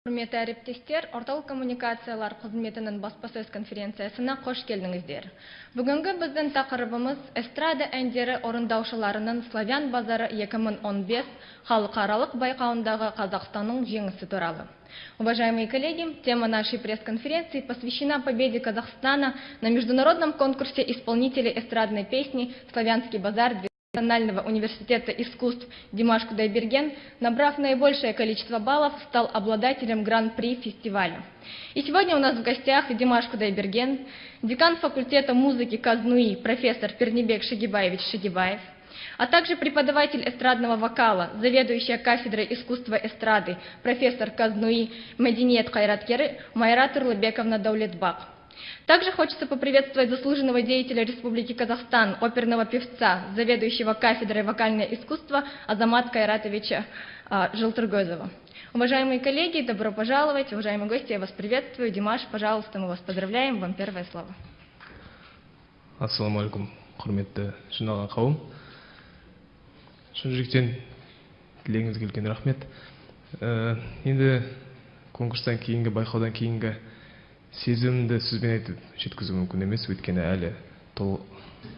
Құрметті әріптестер, орталық коммуникациялар қызметінің баспасөз конференциясына қош келдіңіздер. Бүгінгі біздің тақырыбымыз эстрада әндері орындаушыларының Славян базары 2015 халықаралық байқауындағы Қазақстанның жеңісі туралы. Уважаемые коллеги, тема нашей пресс-конференции посвящена победе Казахстана на международном конкурсе исполнителей эстрадной песни «Славянский базар» Национального университета искусств Димаш Кудайберген, набрав наибольшее количество баллов, стал обладателем гран-при фестиваля. И сегодня у нас в гостях Димаш Кудайберген, декан факультета музыки КАЗНУИ профессор Пернебек Шагибаевич Шагибаев, а также преподаватель эстрадного вокала, заведующая кафедрой искусства эстрады, профессор КАЗНУИ Мединет Кайраткеры Майра Турлыбековна Даулетбак. Также хочется поприветствовать заслуженного деятеля Республики Казахстан, оперного певца, заведующего кафедрой вокальное искусство Азамат Кайратовича Жылтыргозова. Уважаемые коллеги, добро пожаловать. Уважаемые гости, я вас приветствую. Димаш, пожалуйста, мы вас поздравляем. Вам первое слово. Ассаламу алейкум, құрметті жиналған қауым. Шын жүректен тілегіңіз келген рахмет. Енді конкурстан кейінгі, байқаудан кейінгі сезімді сөзбен айтып жеткізу мүмкін емес, өйткені әлі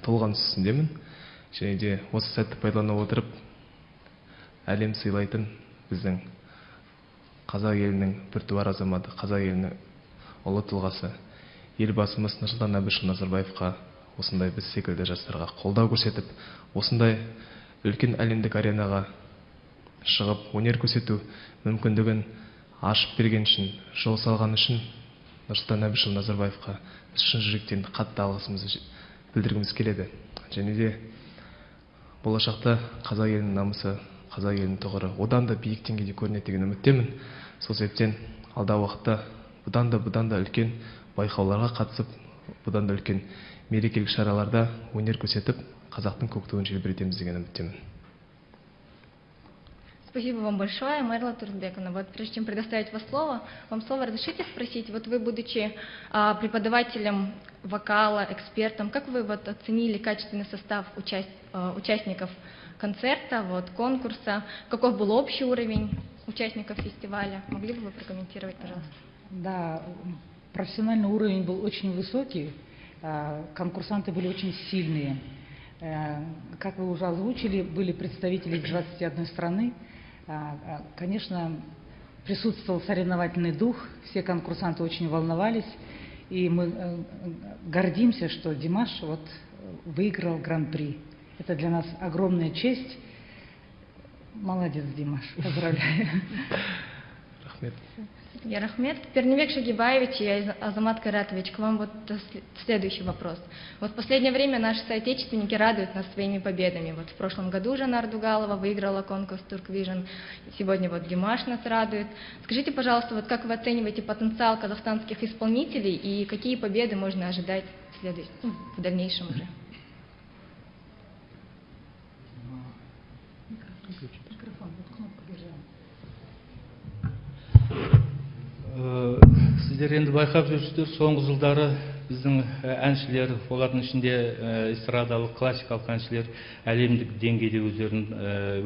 толған үстіндемін. Және де осы сәтті пайдалана отырып, әлем сыйлайтын біздің қазақ елінің біртуар азаматы, қазақ елінің ұлы тұлғасы, елбасымыз Нұрсұлтан Әбішұлы Назарбаевқа осындай біз секілді жастарға қолдау көрсетіп, осындай үлкен әлемдік аренаға шығып, өнер көрсету мүмкіндігін ашып берген үшін, жол салған үшін Нұрсұлтан Әбішұлы Назарбаевқа біз шын жүректен қатты алғысымызды білдіргіміз келеді. Және де болашақта қазақ елінің намысы, қазақ елінің тұғыры одан да биік деңгейде көрінеді деген үміттемін. Сол себептен алдағы уақытта бұдан да үлкен байқауларға қатысып, бұдан да үлкен мерекелік шараларда өнер көрсетіп, қазақтың көк туын желбіретеміз деген үміттемін. Спасибо вам большое, Майра Турлыбековна. Вот прежде чем предоставить вам слово, разрешите спросить, вот вы, будучи преподавателем вокала, экспертом, как вы вот оценили качественный состав участников концерта, конкурса, каков был общий уровень участников фестиваля? Могли бы вы прокомментировать, пожалуйста? Да, профессиональный уровень был очень высокий, конкурсанты были очень сильные. Как вы уже озвучили, были представители из 21 страны. Конечно, присутствовал соревновательный дух, все конкурсанты очень волновались, и мы гордимся, что Димаш выиграл гран-при. Это для нас огромная честь. Молодец, Димаш, поздравляю. Я Рахмет. Пернебек Шагибаевич и Азамат Кайратович, к вам следующий вопрос. В последнее время наши соотечественники радуют нас своими победами. В прошлом году Жанар Дугалова выиграла конкурс Турквижн, сегодня Димаш нас радует. Скажите, пожалуйста, как вы оцениваете потенциал казахстанских исполнителей и какие победы можно ожидать в дальнейшем уже? Сіздер енді байқап жүрсіздер, соңғы жылдары біздің әншілер, олардың ішінде эстрадалық, классикалық әншілер әлемдік деңгейде өздерінің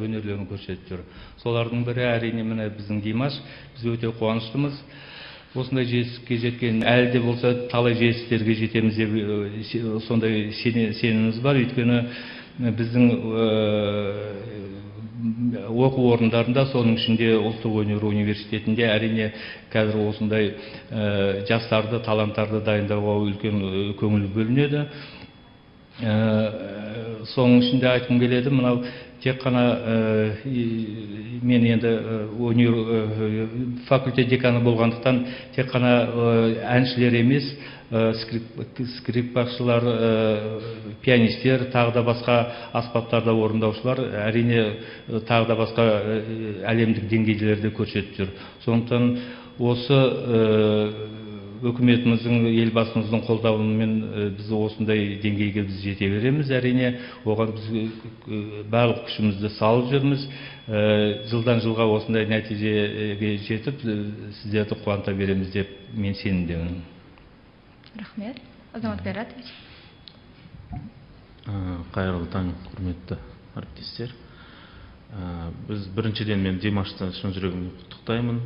өнерлерін көрсетіп жүр. Солардың бірі әрине міне біздің Димаш. Біз өте қуаныштымыз. Осындай жетістікке жеткен, әлі де болса талай жетістіктерге жетеміз деп сондай сеніміміз бар. Өйткені біздің оқу орындарында, соның ішінде ұлттық өнер университетінде әрине қазір осындай жастарды, таланттарды дайындауға үлкен көңіл бөлінеді. Соның ішінде айтқым келеді, мынау тек қана мен енді өнер факультет деканы болғандықтан тек қана әншілер емес, скрипкашылар, пианистер, тағы да басқа аспаптарда орындаушылар әрине тағы да басқа әлемдік деңгейлерде көрсетіп жүр. Сондықтан осы үкіметіміздің, елбасымыздың қолдауымен біз осындай деңгейге біз жете береміз. Әрине оған біз барлық күшімізді салып жүрміз. Жылдан жылға осындай нәтижеге жетіп, сіздерді қуанта береміз деп мен сенімдемін. Рахмет. Азамат Кайратович. Қайырлы таң, құрметті әріптестер. Біз біріншіден мен Димашты шын жүрегіммен құттықтаймын.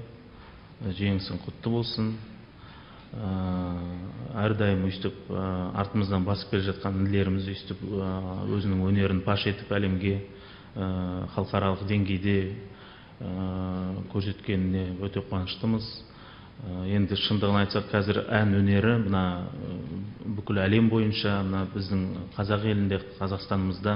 жеңісің құтты болсын. Әрдайым өйстіп артымыздан басып келе жатқан інілеріміз өйстіп өзінің өнерін паш етіп әлемге халықаралық деңгейде көрсеткеніне өте қуаныштымыз. Енді шындығын айтсақ, қазір ән өнері мына бүкіл әлем бойынша, мына біздің қазақ елінде, Қазақстанымызда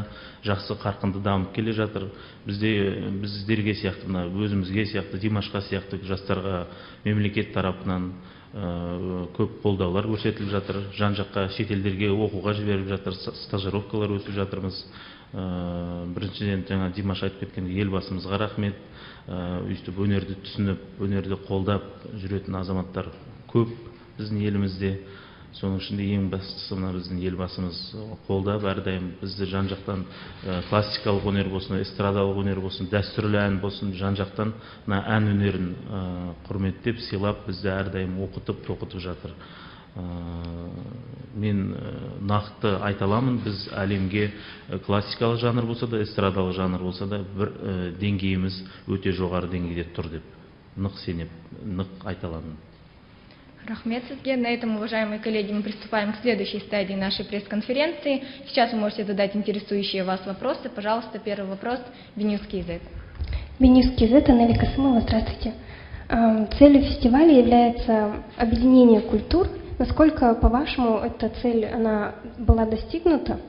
жақсы қарқынды дамып келе жатыр. Біздерге сияқты, мына өзімізге сияқты, Димашқа сияқты жастарға мемлекет тарапынан көп қолдаулар көрсетіліп жатыр. Жан-жаққа шетелдерге оқуға жіберіп жатыр, стажировкалар өтіп жатырмыз. Біріншіден жаңа Димаш айтып кеткен елбасымызға рахмет. Өйстіп өнерді түсініп, өнерді қолдап жүретін азаматтар көп біздің елімізде. Соның ішінде ең бастысы мына біздің елбасымыз қолдап, әрдайым бізді жан-жақтан классикалық өнер болсын, эстрадалық өнер болсын, дәстүрлі ән болсын, жан-жақтан мына ән өнерін құрметтеп, сыйлап, бізді әрдайым оқытып жатыр. Мен нақты айта аламын, біз әлемге классикалық жанр болса да, эстрадалық жанр болса да, бір деңгейіміз өте жоғары деңгейде тұр деп нық сеніп, нық айта аламын. Рахмет сізге. На этом, уважаемые коллеги, мы приступаем к следующей стадии нашей пресс-конференции. Сейчас вы можете задать интересующие вас вопросы. Пожалуйста, первый вопрос. Беньюский язык. Беньюский язык, Анелия Касымова, здравствуйте. Целью фестиваля является объединение культур. Насколько, по-вашему, эта цель она была достигнута?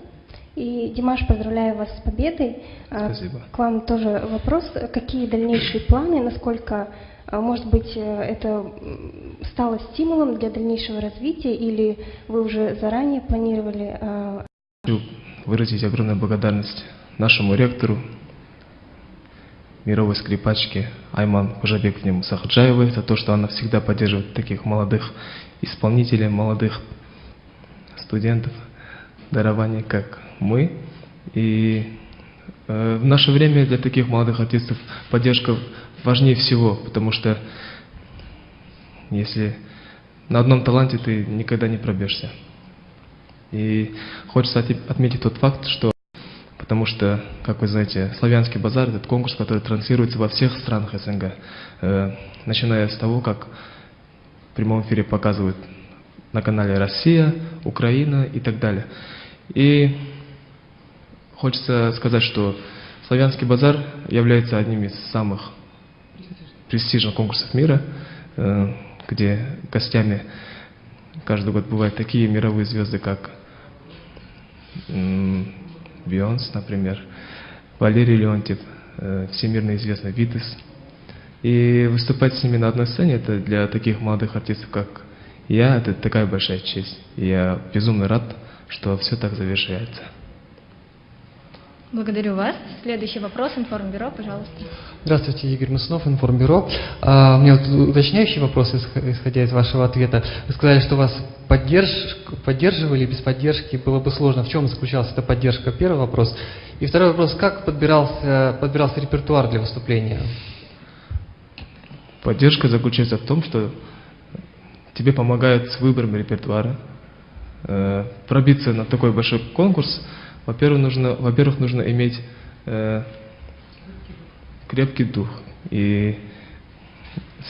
И, Димаш, поздравляю вас с победой. Спасибо. К вам тоже вопрос. Какие дальнейшие планы, насколько, может быть, это стало стимулом для дальнейшего развития, или вы уже заранее планировали? Хочу выразить огромную благодарность нашему ректору, мировой скрипачке Айман Кужабековне Мусахаджаевой за то, что она всегда поддерживает таких молодых исполнителей, молодых студентов, дарований, как мы. И в наше время для таких молодых артистов поддержка важнее всего, потому что если на одном таланте ты никогда не пробежься. И хочется отметить тот факт, что, потому что, как вы знаете, «Славянский базар» — это конкурс, который транслируется во всех странах СНГ, начиная с того, как в прямом эфире показывают на канале «Россия», «Украина» и так далее. И хочется сказать, что «Славянский базар» является одним из самых престижных конкурсов мира, где гостями каждый год бывают такие мировые звезды, как Бейонсе, например, Валерий Леонтьев, всемирно известный Витас. И выступать с ними на одной сцене — это для таких молодых артистов, как я, это такая большая честь. И я безумно рад, что все так завершается. Благодарю вас. Следующий вопрос. Информбюро, пожалуйста. Здравствуйте, Игорь Маснов, Информбюро. У меня вот уточняющий вопрос, исходя из вашего ответа. Вы сказали, что вас поддерживали, без поддержки было бы сложно. В чем заключалась эта поддержка? Первый вопрос. И второй вопрос. Как подбирался репертуар для выступления? Поддержка заключается в том, что тебе помогают с выбором репертуара. Пробиться на такой большой конкурс, во-первых, нужно иметь крепкий дух и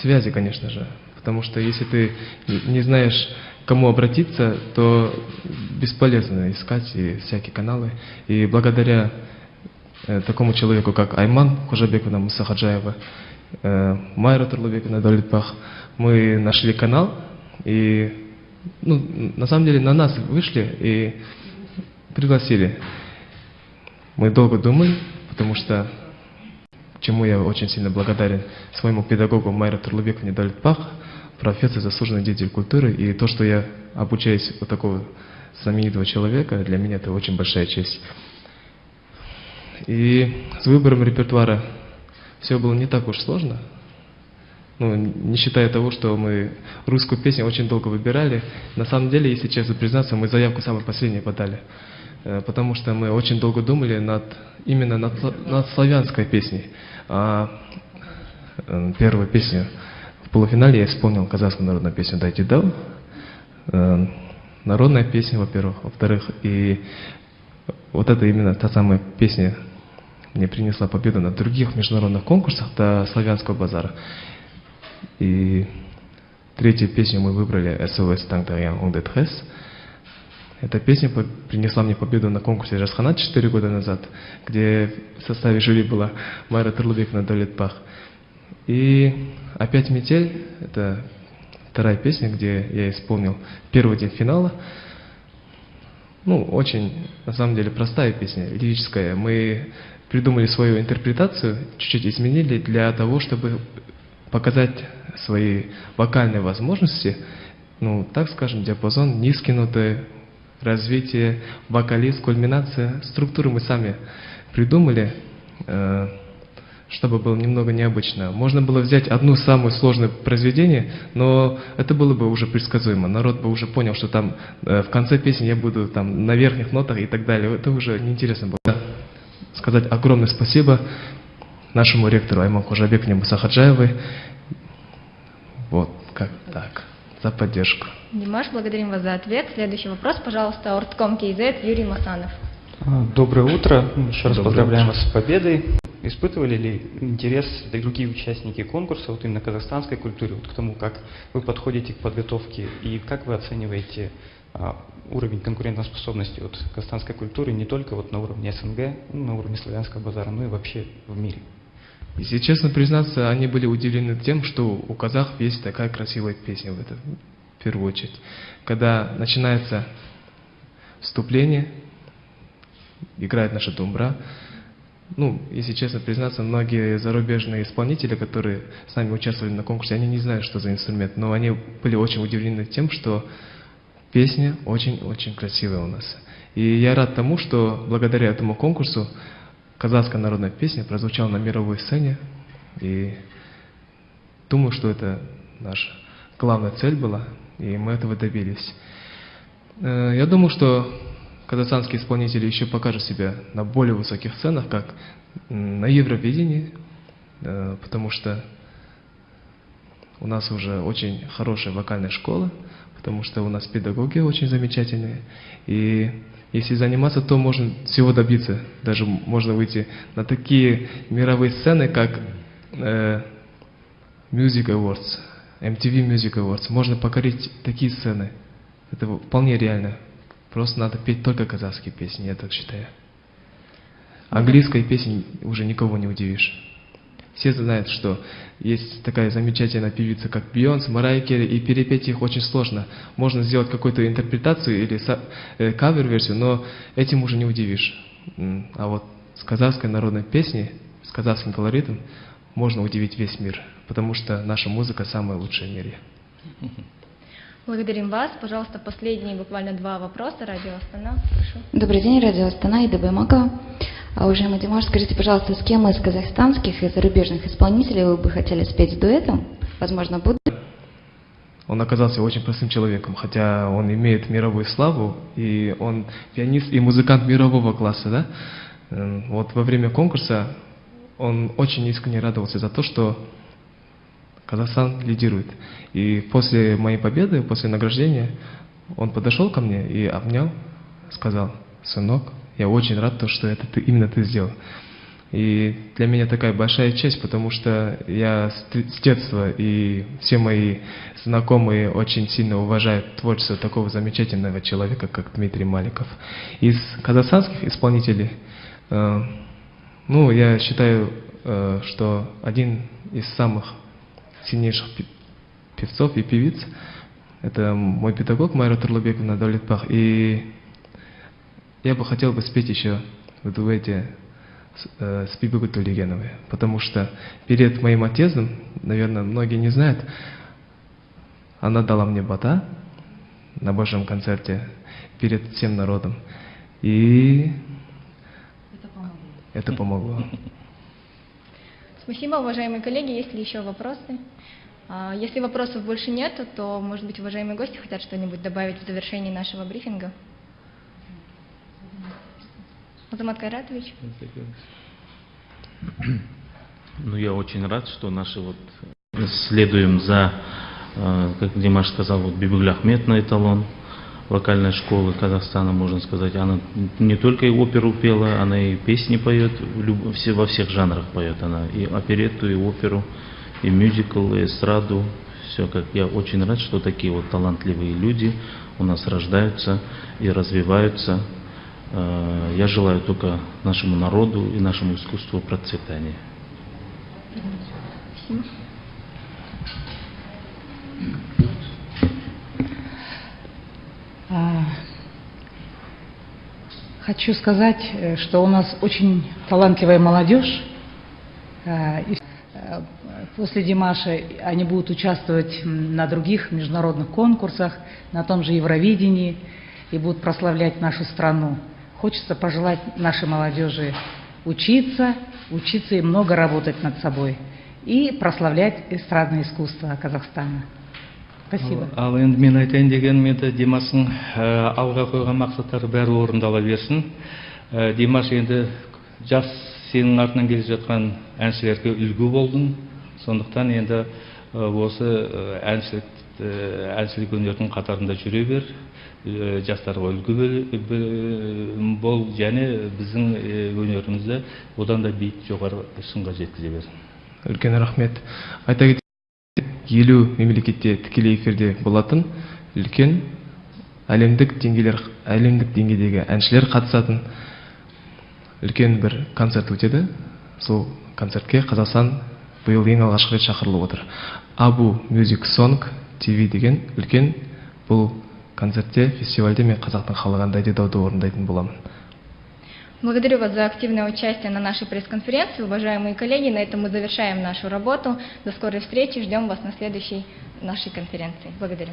связи, конечно же. Потому что если ты не знаешь, к кому обратиться, то бесполезно искать и всякие каналы. И благодаря такому человеку, как Айман Кужабековна Мусахаджаева, Майра Турлубековна Долитбах, мы нашли канал. И на самом деле на нас вышли и пригласили. Мы долго думали, потому что, чему я очень сильно благодарен своему педагогу Майре Турлубековне Долитбах, профессор, заслуженный деятель культуры. И то, что я обучаюсь у такого знаменитого человека, для меня это очень большая честь. И с выбором репертуара все было не так уж сложно. Не считая того, что мы русскую песню очень долго выбирали. На самом деле, если честно признаться, мы заявку самой последней подали. Потому что мы очень долго думали именно над славянской песней. Первую песню в полуфинале я исполнил казахскую народную песню «Дайте дал». Народная песня, во-первых. Во-вторых, и вот это именно та самая песня мне принесла победу на других международных конкурсах до «Славянского базара». И третью песню мы выбрали SOS Tangtarian on the Tres. Эта песня принесла мне победу на конкурсе Жасханат 4 года назад, где в составе жюри была Майра Турлыбековна Даулетпах. И «Опять метель» — это вторая песня, где я исполнил первый день финала. Ну, очень, на самом деле, простая песня, лирическая. Мы придумали свою интерпретацию, чуть-чуть изменили для того, чтобы показать свои вокальные возможности, ну, так скажем, диапазон, низкие ноты, развитие, вокалист, кульминация. Структуру мы сами придумали, чтобы было немного необычно. Можно было взять одно самое сложное произведение, но это было бы уже предсказуемо. Народ бы уже понял, что там в конце песни я буду там на верхних нотах и так далее. Это уже неинтересно было. Сказать огромное спасибо нашему ректору Айман Кожабековне Мусахаджаевой. Вот, как так, за поддержку. Димаш, благодарим вас за ответ. Следующий вопрос, пожалуйста, Ортком КЗ, Юрий Масанов. Доброе утро. Еще раз Доброе поздравляем утро. вас с победой. Испытывали ли интерес другие участники конкурса вот именно казахстанской культуре, вот к тому, как вы подходите к подготовке и как вы оцениваете уровень конкурентоспособности вот казахстанской культуры не только вот на уровне СНГ, на уровне славянского базара, но и вообще в мире? Если честно признаться, они были удивлены тем, что у казахов есть такая красивая песня в этом, в первую очередь. Когда начинается вступление, играет наша думбра. Ну, если честно признаться, многие зарубежные исполнители, которые с нами участвовали на конкурсе, они не знают, что за инструмент, но они были очень удивлены тем, что песня очень-очень красивая у нас. И я рад тому, что благодаря этому конкурсу казахская народная песня прозвучала на мировой сцене. И думаю, что это наша главная цель была, и мы этого добились. Я думаю, что казахстанские исполнители еще покажут себя на более высоких сценах, как на Евровидении, потому что у нас уже очень хорошая вокальная школа, потому что у нас педагоги очень замечательные. И если заниматься, то можно всего добиться. Даже можно выйти на такие мировые сцены, как Music Awards, MTV Music Awards. Можно покорить такие сцены. Это вполне реально. Просто надо петь только казахские песни, я так считаю. Английской песней уже никого не удивишь. Все знают, что есть такая замечательная певица, как Бейонсе, Марайя Керри, и перепеть их очень сложно. Можно сделать какую-то интерпретацию или кавер-версию, но этим уже не удивишь. А вот с казахской народной песней, с казахским колоритом можно удивить весь мир, потому что наша музыка самая лучшая в мире. Благодарим вас. Пожалуйста, последние буквально 2 вопроса. Радио Астана. Прошу. Добрый день, Радио Астана и ДБ Мака. Уважаемый Димаш, скажите, пожалуйста, с кем из казахстанских и зарубежных исполнителей вы бы хотели спеть дуэтом? Возможно, будет? Он оказался очень простым человеком, хотя он имеет мировую славу, и он пианист и музыкант мирового класса, да? Вот во время конкурса он очень искренне радовался за то, что Казахстан лидирует. И после моей победы, после награждения, он подошел ко мне и обнял, сказал: «Сынок, я очень рад, что это именно ты сделал». И для меня такая большая честь, потому что я с детства и все мои знакомые очень сильно уважают творчество такого замечательного человека, как Дмитрий Маликов. Из казахстанских исполнителей, я считаю, что один из самых сильнейших певцов и певиц — это мой педагог Майра Турлыбековна Даулетпах. И я бы хотел спеть еще в дуэте с Бибигуль Тулегеновой, потому что перед моим отъездом, наверное, многие не знают, она дала мне бата на большом концерте перед всем народом. И это помогло. Спасибо, уважаемые коллеги. Есть ли еще вопросы? Если вопросов больше нет, то, может быть, уважаемые гости хотят что-нибудь добавить в завершении нашего брифинга? Азамат Кайратович. Я очень рад, что наши следуем за, как Димаш сказал, Бибигуль Ахметовна эталон вокальной школы Казахстана, можно сказать. Она не только и оперу пела, она и песни поет, во всех жанрах поет она, и оперетту, и оперу, и мюзикл, и эстраду. Все как я очень рад, что такие вот талантливые люди у нас рождаются и развиваются. Я желаю только нашему народу и нашему искусству процветания. Хочу сказать, что у нас очень талантливая молодежь. После Димаша они будут участвовать на других международных конкурсах, на том же Евровидении, и будут прославлять нашу страну. Хочется пожелать нашей молодежи учиться и много работать над собой, и прославлять эстрадное искусство Казахстана. Спасибо. Ал енді мен айтайын дегенім еді, Димаштың алға қойған мақсаттары бәрі орындала берсін. Димаш енді жас сенің артынан келе жатқан әншілерге үлгі болдың. Сондықтан енді осы әншілік өнердің қатарында жүре бер, жастарға үлгі бол, және біздің өнерімізді одан да биік жоғары шыңға жеткізе бер. Үлкен рахмет. Айта кетейік, 50 мемлекетте тікелей эфирде болатын үлкен әлемдік деңгейдегі әншілер қатысатын үлкен бір концерт өтеді. Сол концертке Қазақстан биыл ең алғашқы рет шақырылып отыр. Abu Music Song TV деген үлкен бұл концертте, фестивальде мен қазақтың халық ән дауды орындайтын боламын. Благодарю вас за активное участие на нашей пресс-конференции. Уважаемые коллеги, на этом мы завершаем нашу работу. До скорой встречи. Ждем вас на следующей нашей конференции. Благодарю.